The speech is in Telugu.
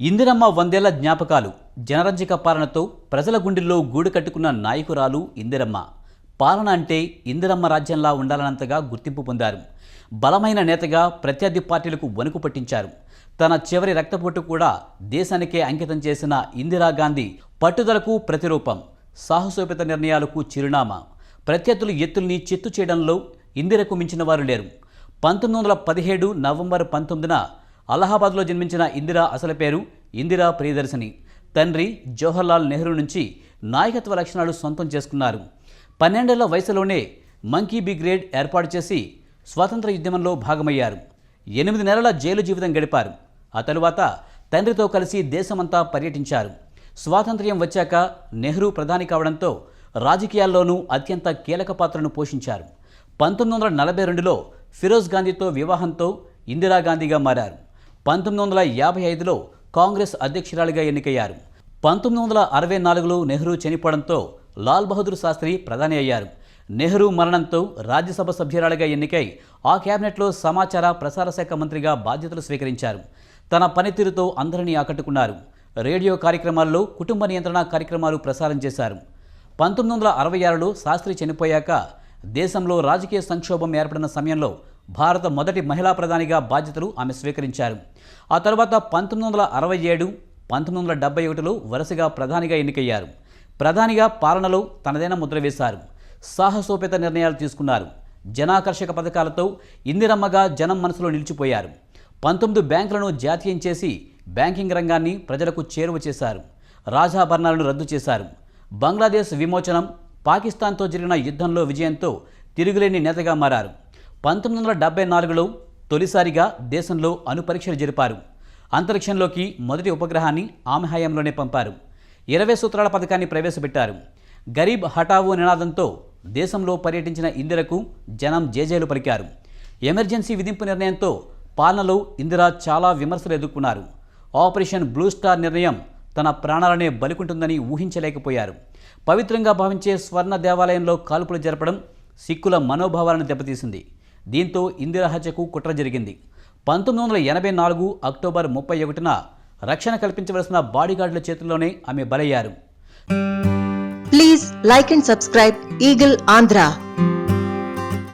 ఇందిరమ్మ 100 ఏళ్ల జ్ఞాపకాలు. జనరంజక పాలనతో ప్రజల గుండెల్లో గూడు కట్టుకున్న నాయకురాలు ఇందిరమ్మ. పాలన అంటే ఇందిరమ్మ రాజ్యంలా ఉండాలన్నంతగా గుర్తింపు పొందారు. బలమైన నేతగా ప్రత్యర్థి పార్టీలకు వణుకు పట్టించారు. తన చివరి రక్తపోటు కూడా దేశానికే అంకితం చేసిన ఇందిరాగాంధీ పట్టుదలకు ప్రతిరూపం. సాహసోపేత నిర్ణయాలకు చిరునామా. ప్రత్యర్థుల ఎత్తుల్ని చిత్తు చేయడంలో ఇందిరకు మించిన వారు లేరు. 1917 నవంబర్ 19న అలహాబాద్లో జన్మించిన ఇందిరా అసలు పేరు ఇందిరా ప్రియదర్శిని. తండ్రి జవహర్లాల్ నెహ్రూ నుంచి నాయకత్వ లక్షణాలు సొంతం చేసుకున్నారు. 12 ఏళ్ల వయసులోనే మంకీ బ్రిగేడ్ ఏర్పాటు చేసి స్వాతంత్ర ఉద్యమంలో భాగమయ్యారు. 8 నెలల జైలు జీవితం గడిపారు. ఆ తరువాత తండ్రితో కలిసి దేశమంతా పర్యటించారు. స్వాతంత్ర్యం వచ్చాక నెహ్రూ ప్రధాని కావడంతో రాజకీయాల్లోనూ అత్యంత కీలక పాత్రను పోషించారు. 1942లో ఫిరోజ్ గాంధీతో వివాహంతో ఇందిరాగాంధీగా మారారు. 1955లో కాంగ్రెస్ అధ్యక్షురాలిగా ఎన్నికయ్యారు. 1964లో నెహ్రూ చనిపోవడంతో లాల్ బహదూర్ శాస్త్రి ప్రధాని అయ్యారు. నెహ్రూ మరణంతో రాజ్యసభ సభ్యురాలిగా ఎన్నికై ఆ కేబినెట్లో సమాచార ప్రసార శాఖ మంత్రిగా బాధ్యతలు స్వీకరించారు. తన పనితీరుతో అందరినీ ఆకట్టుకున్నారు. రేడియో కార్యక్రమాల్లో కుటుంబ నియంత్రణ కార్యక్రమాలు ప్రసారం చేశారు. 1966లో శాస్త్రి చనిపోయాక దేశంలో రాజకీయ సంక్షోభం ఏర్పడిన సమయంలో భారత మొదటి మహిళా ప్రధానిగా బాధ్యతలు ఆమె స్వీకరించారు. ఆ తర్వాత 1967, 1971లో వరుసగా ప్రధానిగా ఎన్నికయ్యారు. ప్రధానిగా పాలనలో తనదైన ముద్ర వేశారు. సాహసోపేత నిర్ణయాలు తీసుకున్నారు. జనాకర్షక పథకాలతో ఇందిరమ్మగా జనం మనసులో నిలిచిపోయారు. 19 బ్యాంకులను జాతీయం చేసి బ్యాంకింగ్ రంగాన్ని ప్రజలకు చేరువ చేశారు. రాజాభరణాలను రద్దు చేశారు. బంగ్లాదేశ్ విమోచనం, పాకిస్తాన్తో జరిగిన యుద్ధంలో విజయంతో తిరుగులేని నేతగా మారారు. 1974లో తొలిసారిగా దేశంలో అణుపరీక్షలు జరిపారు. అంతరిక్షంలోకి మొదటి ఉపగ్రహాన్ని ఆమె హయాంలోనే పంపారు. 20 సూత్రాల పథకాన్ని ప్రవేశపెట్టారు. గరీబ్ హఠావో నినాదంతో దేశంలో పర్యటించిన ఇందిరకు జనం జేజేలు పలికారు. ఎమర్జెన్సీ విధింపు నిర్ణయంతో పాలనలో ఇందిర చాలా విమర్శలు ఎదుర్కొన్నారు. ఆపరేషన్ బ్లూ స్టార్ నిర్ణయం తన ప్రాణాలనే బలికుంటుందని ఊహించలేకపోయారు. పవిత్రంగా భావించే స్వర్ణ దేవాలయంలో కాల్పులు జరపడం సిక్కుల మనోభావాలను దెబ్బతీసింది. దీంతో ఇందిరా హత్యకు కుట్ర జరిగింది. 1984 అక్టోబర్ 31న రక్షణ కల్పించవలసిన బాడీగార్డుల చేతుల్లోనే ఆమె బలయ్యారు. Please like and subscribe Eagle Andhra.